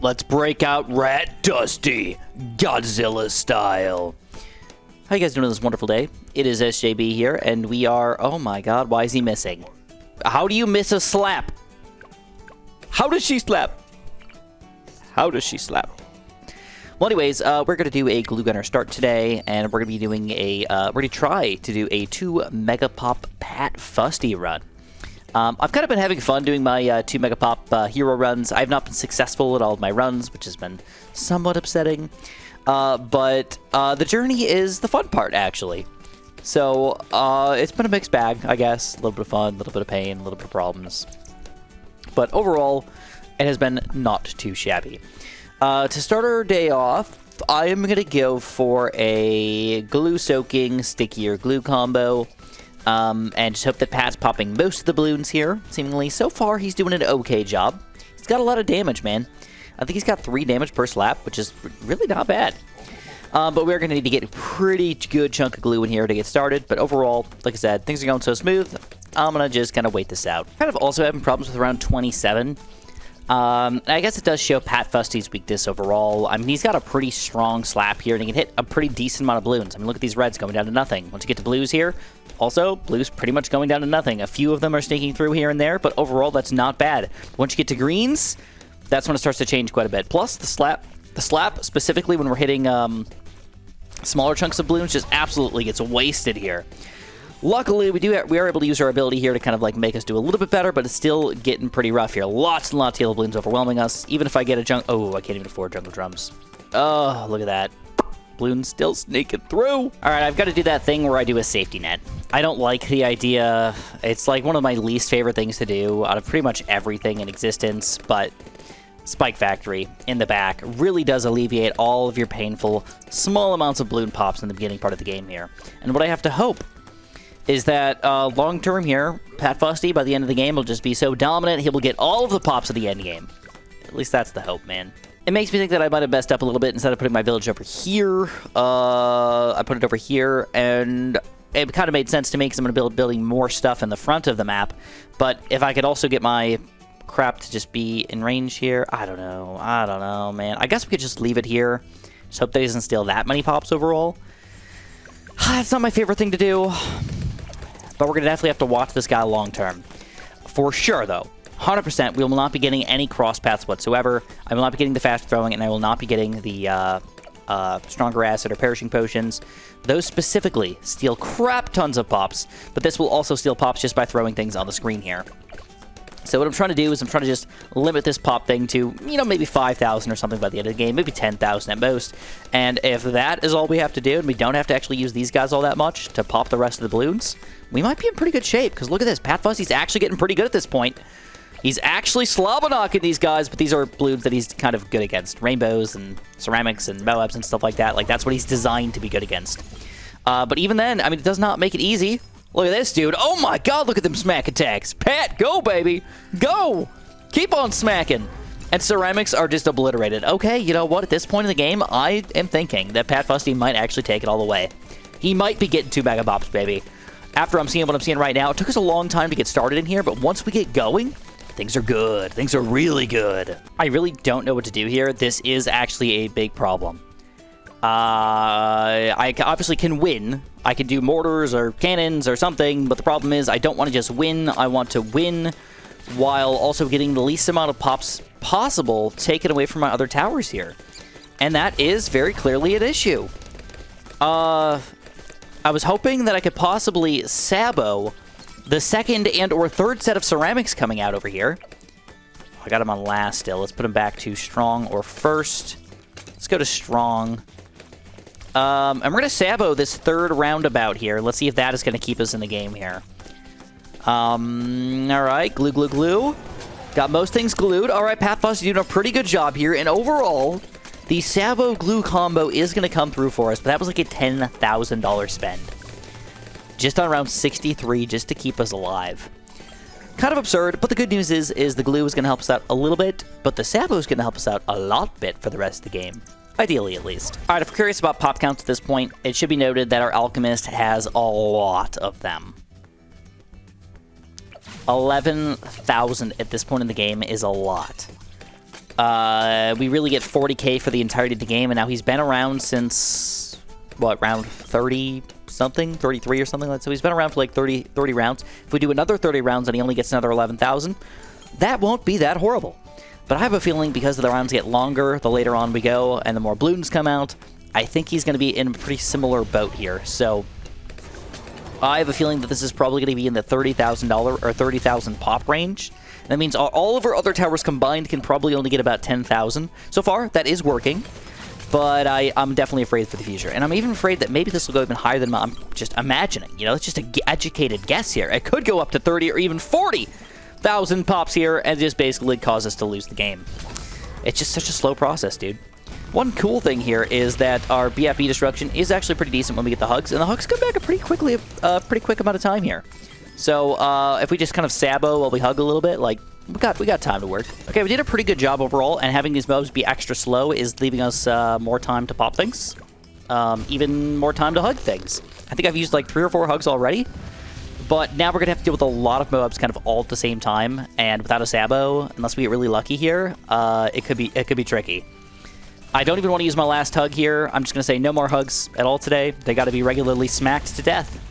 Let's break out Rat Dusty, Godzilla style. How you guys doing on this wonderful day? It is SJB here, and we are... Oh my god, why is he missing? How do you miss a slap? How does she slap? How does she slap? Well, anyways, we're going to do a glue gunner start today, and we're going to be doing a... we're going to try to do a 2 Megapop Pat Fusty run. I've kind of been having fun doing my 2 Megapop hero runs. I've not been successful at all of my runs, which has been somewhat upsetting. But the journey is the fun part, actually. So, it's been a mixed bag, I guess. A little bit of fun, a little bit of pain, a little bit of problems. But overall, it has been not too shabby. To start our day off, I am going to go for a glue-soaking, stickier glue combo. And just hope that Pat's popping most of the balloons here. Seemingly, so far, he's doing an okay job. He's got a lot of damage, man. I think he's got 3 damage per slap, which is really not bad. But we're going to need to get a pretty good chunk of glue in here to get started. But overall, like I said, things are going so smooth. I'm going to just kind of wait this out. Kind of also having problems with around 27. I guess it does show Pat Fusty's weakness overall. I mean, he's got a pretty strong slap here, and he can hit a pretty decent amount of balloons. I mean, look at these reds going down to nothing. Once you get to blues here, also, blues pretty much going down to nothing. A few of them are sneaking through here and there, but overall, that's not bad. Once you get to greens, that's when it starts to change quite a bit. Plus, the slap, specifically when we're hitting smaller chunks of balloons, just absolutely gets wasted here. Luckily, we are able to use our ability here to kind of like make us do a little bit better, but it's still getting pretty rough here. Lots and lots of yellow balloons overwhelming us. Even if I get a junk... Oh, I can't even afford jungle drums. Oh, look at that. Bloons still sneaking through. All right, I've got to do that thing where I do a safety net. I don't like the idea. It's like one of my least favorite things to do out of pretty much everything in existence, but Spike Factory in the back really does alleviate all of your painful small amounts of balloon pops in the beginning part of the game here. And what I have to hope is that long-term here, Pat Fusty, by the end of the game, will just be so dominant, he will get all of the pops at the end game. At least that's the hope, man. It makes me think that I might have messed up a little bit. Instead of putting my village over here, I put it over here, and it kind of made sense to me because I'm going to be building more stuff in the front of the map. But if I could also get my crap to just be in range here, I don't know, man. I guess we could just leave it here. Just hope that he doesn't steal that many pops overall. It's not my favorite thing to do. But we're going to definitely have to watch this guy long-term. For sure, though. 100%, we will not be getting any cross paths whatsoever. I will not be getting the fast throwing, and I will not be getting the stronger acid or perishing potions. Those specifically steal crap tons of pops, but this will also steal pops just by throwing things on the screen here. So what I'm trying to do is I'm trying to just limit this pop thing to, you know, maybe 5,000 or something by the end of the game, maybe 10,000 at most. And if that is all we have to do, and we don't have to actually use these guys all that much to pop the rest of the balloons, we might be in pretty good shape. Because look at this, Pat Fusty's actually getting pretty good at this point. He's actually slobber-knocking these guys, but these are balloons that he's kind of good against. Rainbows and ceramics and Moabs and stuff like that. Like, that's what he's designed to be good against. But even then, I mean, it does not make it easy. Look at this, dude. Oh my god, look at them smack attacks. Pat, go, baby. Go. Keep on smacking. And ceramics are just obliterated. Okay, you know what? At this point in the game, I am thinking that Pat Fusty might actually take it all the way. He might be getting 2 Megapops, baby. After I'm seeing what I'm seeing right now, it took us a long time to get started in here, but once we get going, things are good. Things are really good. I really don't know what to do here. This is actually a big problem. I obviously can win. I can do mortars or cannons or something, but the problem is I don't want to just win. I want to win while also getting the least amount of pops possible taken away from my other towers here. And that is very clearly an issue. I was hoping that I could possibly sabo the second and or third set of ceramics coming out over here. I got him on last still. Let's put him back to strong or first. Let's go to strong. And we're going to sabo this third roundabout here. Let's see if that is going to keep us in the game here. All right, glue, glue, glue. Got most things glued. All right, Pat Fusty doing a pretty good job here. And overall, the sabo glue combo is going to come through for us. But that was like a $10,000 spend. Just on around 63 just to keep us alive. Kind of absurd, but the good news is the glue is going to help us out a little bit. But the sabo is going to help us out a lot bit for the rest of the game. Ideally, at least. All right, if we're curious about pop counts at this point, it should be noted that our alchemist has a lot of them. 11,000 at this point in the game is a lot. We really get 40k for the entirety of the game, and now he's been around since, what, round 30-something? 33 or something like that. So he's been around for like 30 rounds. If we do another 30 rounds and he only gets another 11,000, that won't be that horrible. But I have a feeling because the rounds get longer, the later on we go, and the more Bloons come out, I think he's going to be in a pretty similar boat here. So I have a feeling that this is probably going to be in the $30,000 or 30,000 pop range. That means all of our other towers combined can probably only get about 10,000. So far, that is working, but I'm definitely afraid for the future. And I'm even afraid that maybe this will go even higher than I'm just imagining. You know, it's just an educated guess here. It could go up to 30 or even 40,000 pops here and just basically cause us to lose the game. It's just such a slow process, dude. One cool thing here is that our BFB destruction is actually pretty decent when we get the hugs, and the hugs come back a pretty quick amount of time here. So if we just kind of sabo while we hug a little bit, like we got time to work. Okay, we did a pretty good job overall, and having these mobs be extra slow is leaving us more time to pop things, even more time to hug things. I think I've used like 3 or 4 hugs already, but now we're gonna have to deal with a lot of mobs kind of all at the same time, and without a sabo, unless we get really lucky here, it could be tricky. I don't even want to use my last hug here. I'm just gonna say no more hugs at all today. They got to be regularly smacked to death.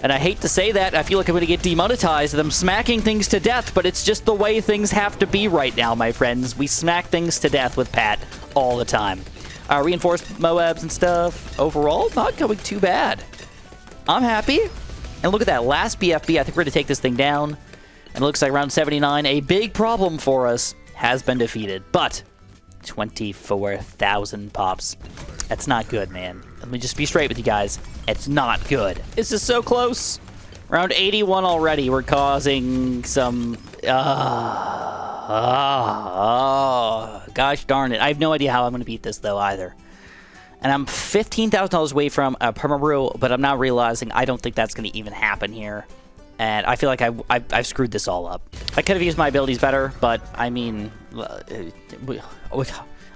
And I hate to say that, I feel like I'm going to get demonetized, them smacking things to death, but it's just the way things have to be right now, my friends. We smack things to death with Pat all the time. Reinforced Moabs and stuff, overall, not going too bad. I'm happy. And look at that, last BFB, I think we're going to take this thing down. And it looks like round 79, a big problem for us, has been defeated. But 24,000 pops. That's not good, man. Let me just be straight with you guys. It's not good. This is so close. Round 81 already. We're causing some... gosh darn it. I have no idea how I'm going to beat this, though, either. And I'm $15,000 away from a perma-brew, but I'm now realizing I don't think that's going to even happen here. And I feel like I've screwed this all up. I could have used my abilities better, but, I mean... I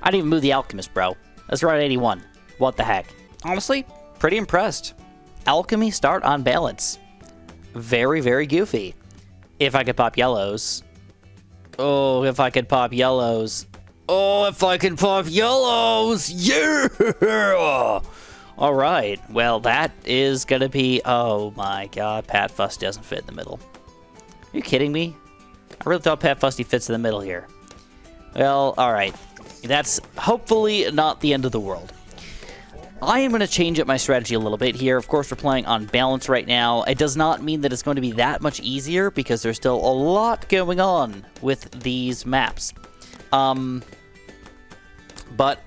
didn't even move the Alchemist, bro. That's round 81. What the heck? Honestly, pretty impressed. Alchemy start on balance. Very, very goofy. If I could pop yellows. Oh, if I could pop yellows. Oh, if I could pop yellows. Yeah! All right. Well, that is going to be... Oh, my God. Pat Fusty doesn't fit in the middle. Are you kidding me? I really thought Pat Fusty fits in the middle here. Well, all right. That's hopefully not the end of the world. I am going to change up my strategy a little bit here. Of course, we're playing on balance right now. It does not mean that it's going to be that much easier because there's still a lot going on with these maps. But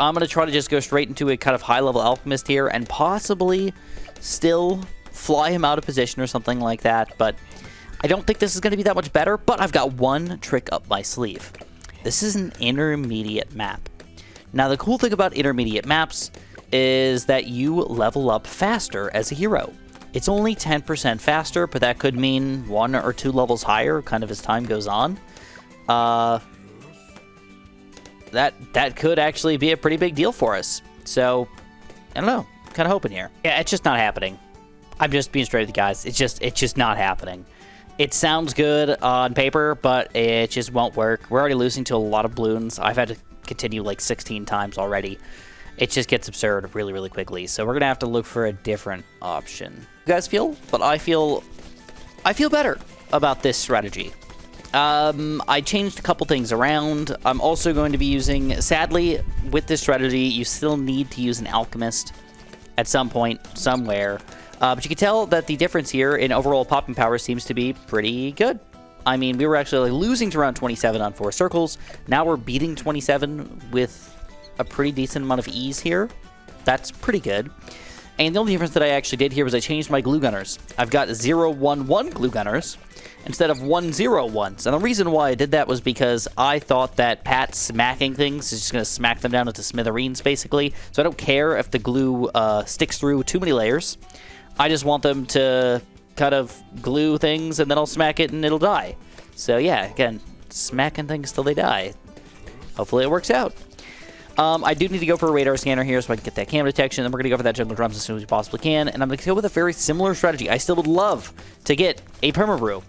I'm going to try to just go straight into a kind of high-level Alchemist here and possibly still fly him out of position or something like that. But I don't think this is going to be that much better, but I've got one trick up my sleeve. This is an intermediate map. Now, the cool thing about intermediate maps is that you level up faster as a hero. It's only 10% faster, but that could mean 1 or 2 levels higher kind of as time goes on. That could actually be a pretty big deal for us. So, I don't know. Kind of hoping here. Yeah, it's just not happening. I'm just being straight with you guys. It's just not happening. It sounds good on paper, but it just won't work. We're already losing to a lot of Bloons. I've had to continue like 16 times already. It just gets absurd really, really quickly. So we're going to have to look for a different option. You guys feel? But I feel better about this strategy. I changed a couple things around. I'm also going to be using, sadly, with this strategy, you still need to use an Alchemist at some point, somewhere. But you can tell that the difference here in overall popping power seems to be pretty good. I mean, we were actually losing to around 27 on 4 circles. Now we're beating 27 with a pretty decent amount of ease here. That's pretty good. And the only difference that I actually did here was I changed my glue gunners. I've got 0-1-1 glue gunners instead of 1-0-1s. And the reason why I did that was because I thought that Pat smacking things is just going to smack them down into smithereens, basically. So I don't care if the glue sticks through too many layers. I just want them to kind of glue things, and then I'll smack it, and it'll die. So yeah, again, smacking things till they die. Hopefully it works out. I do need to go for a radar scanner here so I can get that cam detection, and we're going to go for that jungle drums as soon as we possibly can, and I'm going to go with a very similar strategy. I still would love to get a perma-brew.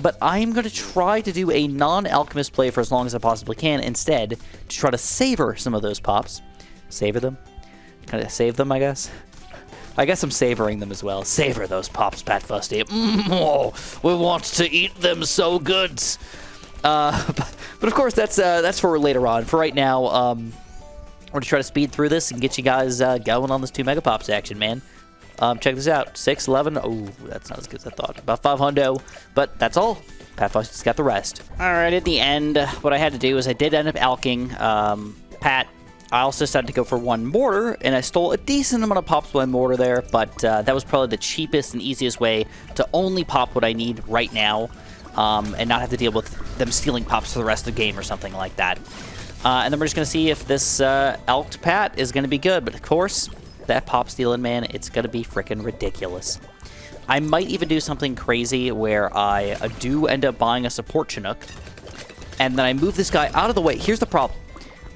but I'm going to try to do a non-alchemist play for as long as I possibly can instead to try to savor some of those pops. Savor them? Kind of save them, I guess. I guess I'm savoring them as well. Savor those pops, Pat Fusty. Oh, we want to eat them so good. But of course, that's for later on. For right now, we're going to try to speed through this and get you guys going on this 2 Mega Pops action, man. Check this out. 611. Oh, that's not as good as I thought. About 500, but that's all. Pat Fusty's got the rest. All right, at the end, what I had to do is I did end up alking Pat. I also decided to go for 1 mortar, and I stole a decent amount of pops with my mortar there, but that was probably the cheapest and easiest way to only pop what I need right now, and not have to deal with them stealing pops for the rest of the game or something like that. And then we're just going to see if this elked Pat is going to be good, but of course, that pop stealing, man, it's going to be freaking ridiculous. I might even do something crazy where I do end up buying a support Chinook, and then I move this guy out of the way. Here's the problem.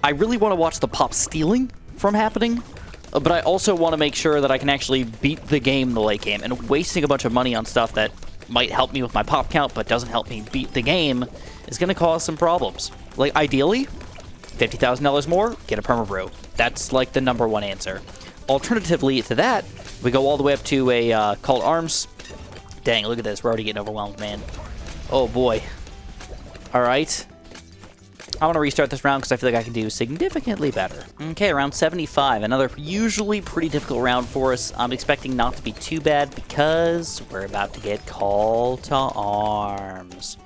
I really want to watch the pop stealing from happening, but I also want to make sure that I can actually beat the game in the late game, and wasting a bunch of money on stuff that might help me with my pop count but doesn't help me beat the game is going to cause some problems. Like, ideally, $50,000 more, get a perma brew. That's like the #1 answer. Alternatively to that, we go all the way up to a Cult Arms. Dang, look at this. We're already getting overwhelmed, man. Oh, boy. All right. I want to restart this round because I feel like I can do significantly better. Okay, round 75. Another usually pretty difficult round for us. I'm expecting not to be too bad because we're about to get Call to Arms.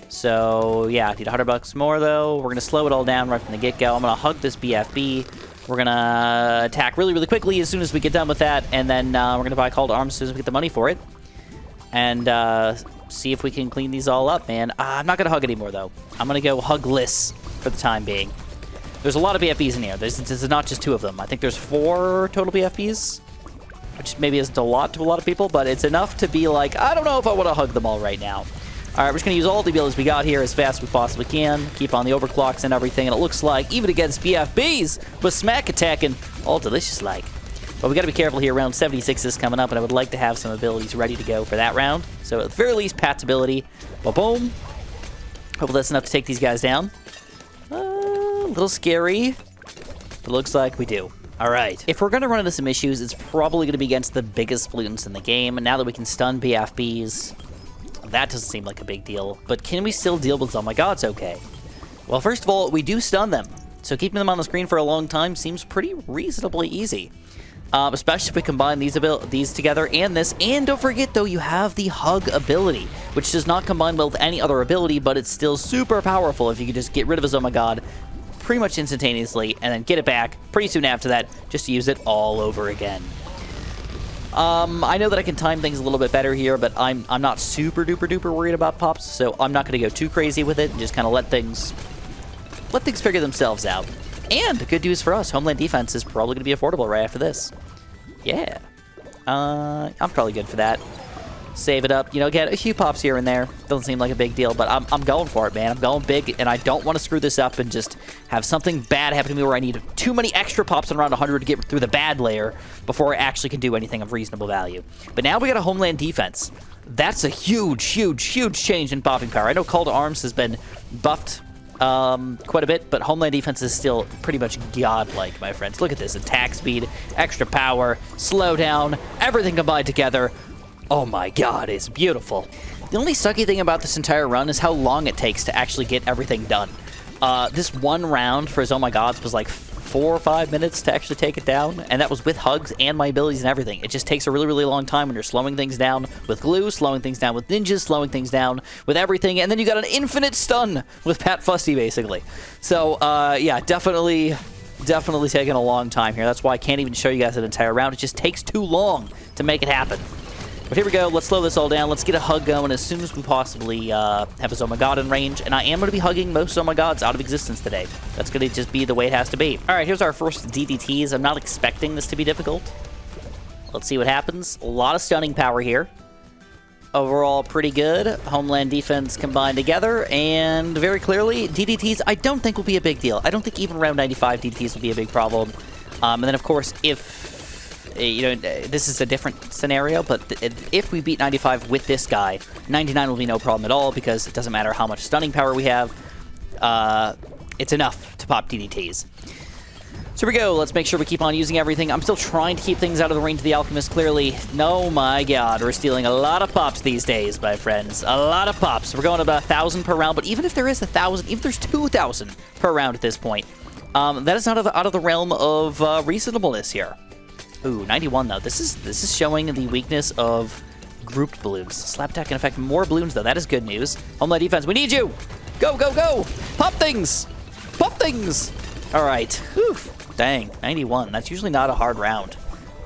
So, yeah, I need $100 more, though. We're going to slow it all down right from the get-go. I'm going to hug this BFB. We're going to attack really, really quickly as soon as we get done with that, and then we're going to buy Call to Arms as soon as we get the money for it. And see if we can clean these all up, man. I'm not going to hug anymore, though. I'm going to go hugless for the time being. There's a lot of BFBs in here. This is not just 2 of them. I think there's 4 total BFBs, which maybe isn't a lot to a lot of people, but it's enough to be like, I don't know if I want to hug them all right now. All right, we're just going to use all the abilities we got here as fast as we possibly can. Keep on the overclocks and everything, and it looks like, even against BFBs, with smack attacking, all delicious-like. But we got to be careful here. Round 76 is coming up, and I would like to have some abilities ready to go for that round. So at the very least, Pat's ability. Ba-boom. Hopefully that's enough to take these guys down. A little scary, but looks like we do. All right. If we're going to run into some issues, it's probably going to be against the biggest Bloons in the game. And now that we can stun BFBs, that doesn't seem like a big deal. But can we still deal with, oh my god, it's okay. Well, first of all, we do stun them. So keeping them on the screen for a long time seems pretty reasonably easy. Especially if we combine these together and this. And don't forget, though, you have the Hug ability, which does not combine well with any other ability, but it's still super powerful if you can just get rid of his oh my god pretty much instantaneously and then get it back pretty soon after that just to use it all over again. I know that I can time things a little bit better here, but I'm not super duper duper worried about pops, so I'm not going to go too crazy with it and just kind of let things figure themselves out. And the good news for us, Homeland Defense is probably going to be affordable right after this. Yeah. I'm probably good for that. Save it up. You know, get a few pops here and there. Doesn't seem like a big deal, but I'm going for it, man. I'm going big, and I don't want to screw this up and just have something bad happen to me where I need too many extra pops in around 100 to get through the bad layer before I actually can do anything of reasonable value. But now we got a Homeland Defense. That's a huge, huge, huge change in popping power. I know Call to Arms has been buffed quite a bit, but Homeland Defense is still pretty much godlike, my friends. Look at this. Attack speed, extra power, slowdown, everything combined together. Oh my god, it's beautiful. The only sucky thing about this entire run is how long it takes to actually get everything done. This one round for his oh my gods was like 4 or 5 minutes to actually take it down, and that was with hugs and my abilities and everything. It just takes a really, really long time when you're slowing things down with glue, slowing things down with ninjas, slowing things down with everything, and then you got an infinite stun with Pat Fusty, basically. So, yeah, definitely taking a long time here. That's why I can't even show you guys an entire round. It just takes too long to make it happen. But here we go. Let's slow this all down. Let's get a hug going as soon as we possibly have his oh my god in range. And I am going to be hugging most oh my gods out of existence today. That's going to just be the way it has to be. All right, here's our first DDTs. I'm not expecting this to be difficult. Let's see what happens. A lot of stunning power here. Overall, pretty good. Homeland Defense combined together. And very clearly, DDTs I don't think will be a big deal. I don't think even round 95 DDTs will be a big problem. And then, of course, if you know, this is a different scenario, but if we beat 95 with this guy, 99 will be no problem at all because it doesn't matter how much stunning power we have. It's enough to pop DDTs. So here we go. Let's make sure we keep on using everything. I'm still trying to keep things out of the range of the Alchemist, clearly. Oh my god, we're stealing a lot of pops these days, my friends. A lot of pops. We're going about 1,000 per round, but even if there is 1,000, even if there's 2,000 per round at this point, that is not out of the realm of reasonableness here. Ooh, 91 though. This is showing the weakness of grouped balloons. Slap attack can affect more balloons though. That is good news. Homeland defense, we need you! Go, go, go! Pop things! Pop things! All right. Whew. Dang, 91. That's usually not a hard round.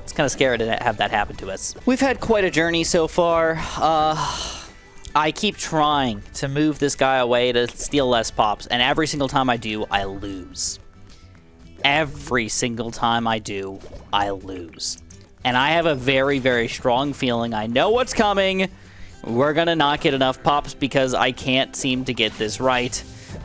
It's kind of scary to have that happen to us. We've had quite a journey so far. I keep trying to move this guy away to steal less pops, and every single time I do, I lose. Every single time I do, I lose. And I have a very, very strong feeling. I know what's coming. We're going to not get enough pops because I can't seem to get this right.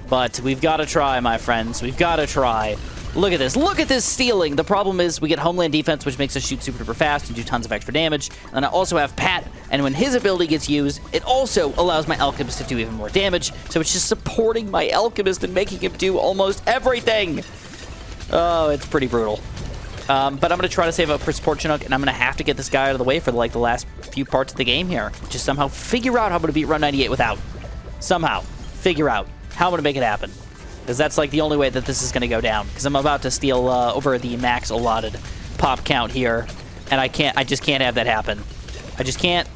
But we've got to try, my friends. We've got to try. Look at this. Look at this stealing. The problem is we get Homeland Defense, which makes us shoot super duper fast and do tons of extra damage. And I also have Pat, and when his ability gets used, it also allows my Alchemist to do even more damage. So it's just supporting my Alchemist and making him do almost everything. Oh, it's pretty brutal. But I'm going to try to save up for support Chinook, and I'm going to have to get this guy out of the way for like the last few parts of the game here. Just somehow figure out how I'm going to beat Run 98 without. Somehow figure out how I'm going to make it happen. Because that's like the only way that this is going to go down. Because I'm about to steal over the max allotted pop count here. And I just can't have that happen. I just can't.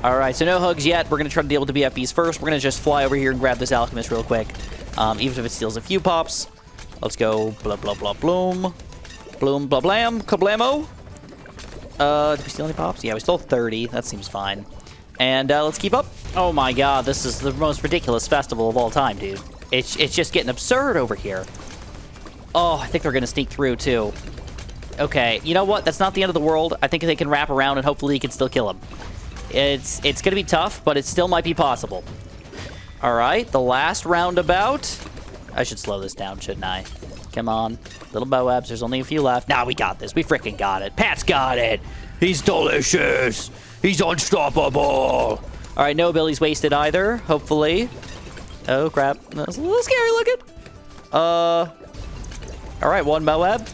Alright, so no hugs yet. We're going to try to deal with the BFBs first. We're going to just fly over here and grab this Alchemist real quick. Even if it steals a few pops. Let's go blah blah blah bloom. Bloom blah blam. Kablamo. Did we steal any pops? Yeah, we stole 30. That seems fine. And let's keep up. Oh my god, this is the most ridiculous festival of all time, dude. It's just getting absurd over here. Oh, I think they're going to sneak through, too. Okay, you know what? That's not the end of the world. I think they can wrap around, and hopefully you can still kill him. It's going to be tough, but it still might be possible. All right, the last roundabout. I should slow this down, shouldn't I? Come on. Little Boabs, there's only a few left. Nah, we got this. We freaking got it. Pat's got it. He's delicious. He's unstoppable. All right, no abilities wasted either, hopefully. Oh, crap. That's a little scary looking. All right, one Moab.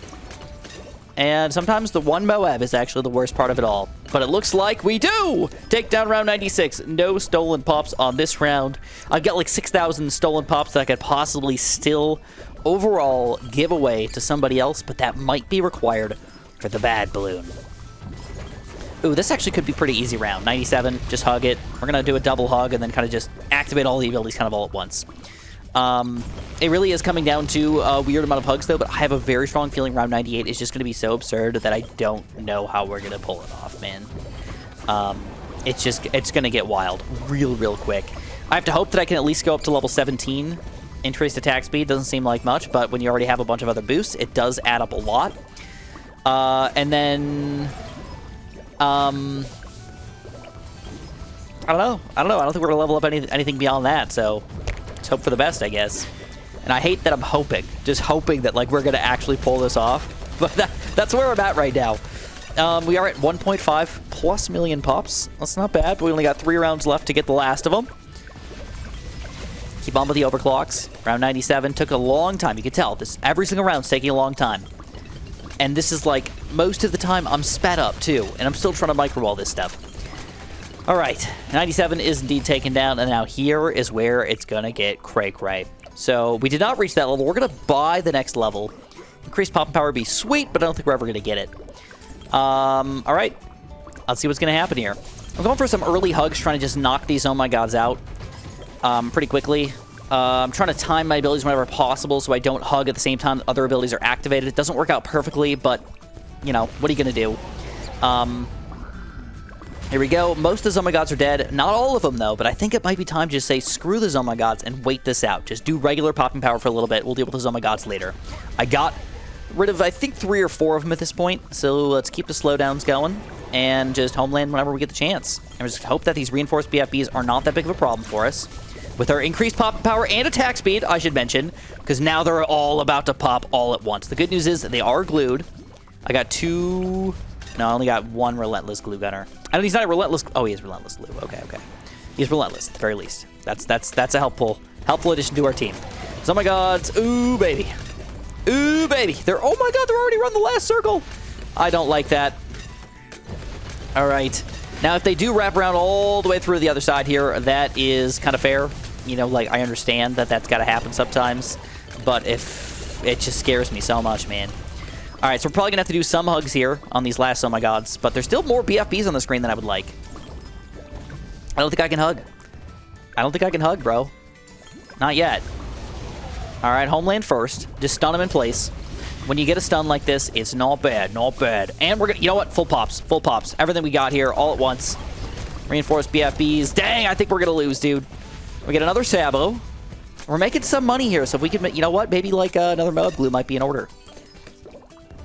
And sometimes the one Moab is actually the worst part of it all. But it looks like we do take down round 96. No stolen pops on this round. I've got like 6,000 stolen pops that I could possibly still overall give away to somebody else, but that might be required for the bad balloon. Ooh, this actually could be pretty easy round. 97, just hug it. We're going to do a double hug and then kind of just activate all the abilities kind of all at once. It really is coming down to a weird amount of hugs, though, but I have a very strong feeling round 98 is just going to be so absurd that I don't know how we're going to pull it off, man. It's going to get wild real quick. I have to hope that I can at least go up to level 17. Increased attack speed doesn't seem like much, but when you already have a bunch of other boosts, it does add up a lot. And then... I don't know. I don't think we're going to level up anything beyond that, so let's hope for the best, I guess. And I hate that I'm hoping, just hoping that like we're going to actually pull this off. But that's where I'm at right now. We are at 1.5+ million pops. That's not bad, but we only got 3 rounds left to get the last of them. Keep on with the overclocks. Round 97 took a long time. You can tell this every single round's taking a long time. And this is like, most of the time I'm sped up too, and I'm still trying to micro all this stuff. All right, 97 is indeed taken down, and now here is where it's gonna get cray-cray. So we did not reach that level. We're gonna buy the next level. Increased pop and power would be sweet, but I don't think we're ever gonna get it. All right, let's see what's gonna happen here. I'm going for some early hugs, trying to just knock these oh my gods out pretty quickly. I'm trying to time my abilities whenever possible so I don't hug at the same time that other abilities are activated. It doesn't work out perfectly, but, you know, what are you going to do? Here we go. Most of the Zomagods are dead. Not all of them, though, but I think it might be time to just say screw the Zomagods and wait this out. Just do regular popping power for a little bit. We'll deal with the Zomagods later. I got rid of, I think, 3 or 4 of them at this point, so let's keep the slowdowns going and just homeland whenever we get the chance. And just hope that these reinforced BFBs are not that big of a problem for us. With our increased pop power and attack speed, I should mention, because now they're all about to pop all at once. The good news is that they are glued. I got 2... No, I only got 1 Relentless Glue Gunner. I know he's not a Relentless... Oh, he is Relentless Glue. Okay, okay. He's Relentless, at the very least. That's a helpful addition to our team. So, oh my gods. Ooh, baby. Ooh, baby. Oh my god, they're already run the last circle. I don't like that. All right. Now, if they do wrap around all the way through the other side here, that is kind of fair. You know, like, I understand that that's got to happen sometimes. But if... It just scares me so much, man. All right, so we're probably going to have to do some hugs here on these last oh my gods. But there's still more BFBs on the screen than I would like. I don't think I can hug. I don't think I can hug, bro. Not yet. All right, homeland first. Just stun him in place. When you get a stun like this, it's not bad, not bad. And we're going to, you know what? Full pops, full pops. Everything we got here all at once. Reinforced BFBs. Dang, I think we're going to lose, dude. We get another Sabo. We're making some money here, so if we can, you know what? Maybe like another Moab Glue might be in order.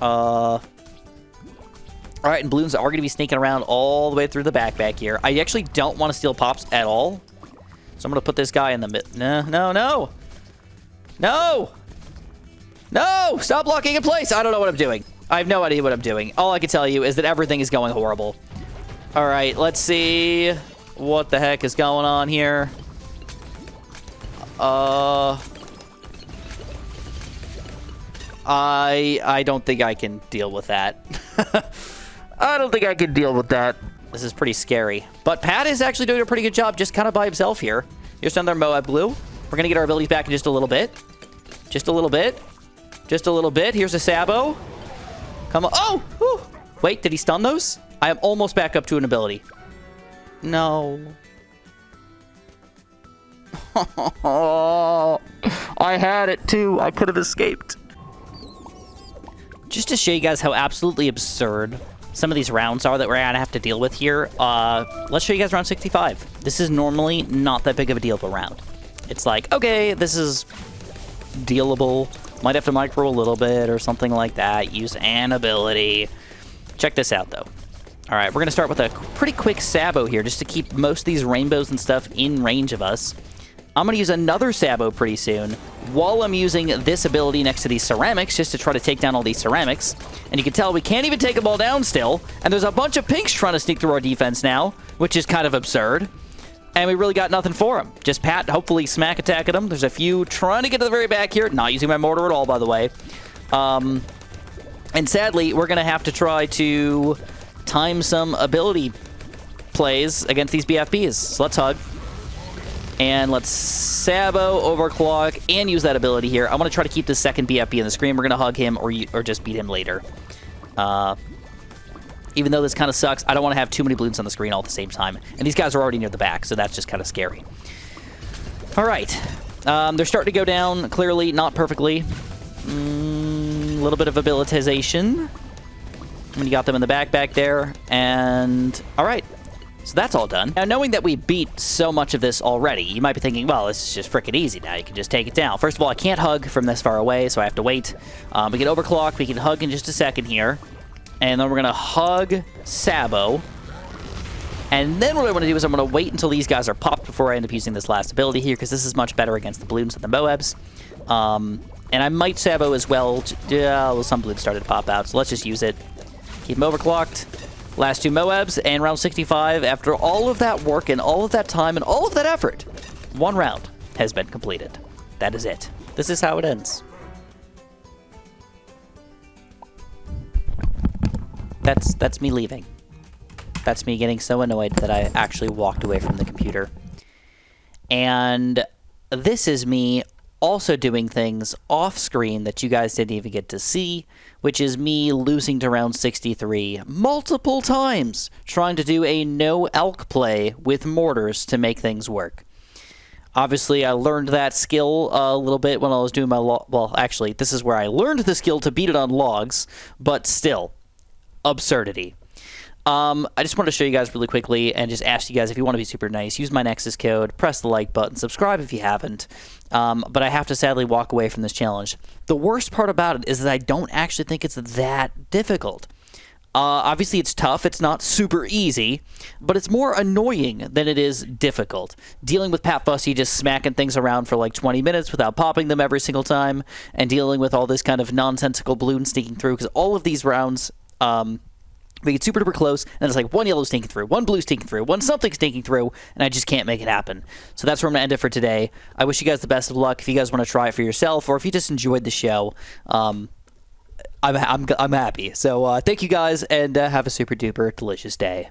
All right, and Bloons are going to be sneaking around all the way through the back here. I actually don't want to steal pops at all. So I'm going to put this guy in the mid. No, no, no. No! No! Stop blocking in place! I don't know what I'm doing. I have no idea what I'm doing. All I can tell you is that everything is going horrible. All right, let's see what the heck is going on here. I don't think I can deal with that. I don't think I can deal with that. This is pretty scary. But Pat is actually doing a pretty good job just kind of by himself here. Here's another Moab Glue. We're going to get our abilities back in just a little bit. Just a little bit. Just a little bit. Here's a Sabo. Come on. Oh! Whew. Wait, did he stun those? I am almost back up to an ability. No. I had it too. I could have escaped. Just to show you guys how absolutely absurd some of these rounds are that we're going to have to deal with here, let's show you guys round 65. This is normally not that big of a deal of a round. It's like, okay, this is dealable. Might have to micro a little bit or something like that. Use an ability. Check this out, though. All right, we're going to start with a pretty quick Sabo here just to keep most of these rainbows and stuff in range of us. I'm going to use another Sabo pretty soon while I'm using this ability next to these ceramics just to try to take down all these ceramics. And you can tell we can't even take them all down still. And there's a bunch of pinks trying to sneak through our defense now, which is kind of absurd. And we really got nothing for them. Just Pat hopefully smack attacking them. There's a few trying to get to the very back here. Not using my mortar at all, by the way. And sadly, we're going to have to try to time some ability plays against these BFBs. So let's hug. And let's Sabo, overclock, and use that ability here. I want to try to keep the second BFB in the screen. We're going to hug him or just beat him later. Even though this kind of sucks, I don't want to have too many Bloons on the screen all at the same time. And these guys are already near the back, so that's just kind of scary. All right. They're starting to go down, clearly, not perfectly. A little bit of abilitization. When you got them in the back there. And, all right. So that's all done. Now, knowing that we beat so much of this already, you might be thinking, well, this is just freaking easy now. You can just take it down. First of all, I can't hug from this far away, so I have to wait. We can overclock. We can hug in just a second here. And then we're going to hug Sabo. And then what I want to do is I'm going to wait until these guys are popped before I end up using this last ability here, because this is much better against the Bloons than the Moabs. And I might Sabo as well. Yeah, well, some Bloons started to pop out, so let's just use it. Keep them overclocked. Last two Moabs, and round 65, after all of that work and all of that time and all of that effort, one round has been completed. That is it. This is how it ends. That's me leaving. That's me getting so annoyed that I actually walked away from the computer. And this is me also doing things off screen that you guys didn't even get to see, which is me losing to round 63 multiple times, trying to do a no elk play with mortars to make things work. Obviously, I learned that skill a little bit when I was doing my well, actually, this is where I learned the skill to beat it on logs, but still, absurdity. I just wanted to show you guys really quickly and just ask you guys if you want to be super nice, use my Nexus code, press the like button, subscribe if you haven't. But I have to sadly walk away from this challenge. The worst part about it is that I don't actually think it's that difficult. Obviously, it's tough. It's not super easy, but it's more annoying than it is difficult. Dealing with Pat Fusty just smacking things around for like 20 minutes without popping them every single time, and dealing with all this kind of nonsensical balloon sneaking through, because all of these rounds we get super duper close, and it's like one yellow sneaking through, one blue sneaking through, one something sneaking through, and I just can't make it happen. So that's where I'm going to end it for today. I wish you guys the best of luck. If you guys want to try it for yourself, or if you just enjoyed the show, I'm happy. So thank you guys, and have a super duper delicious day.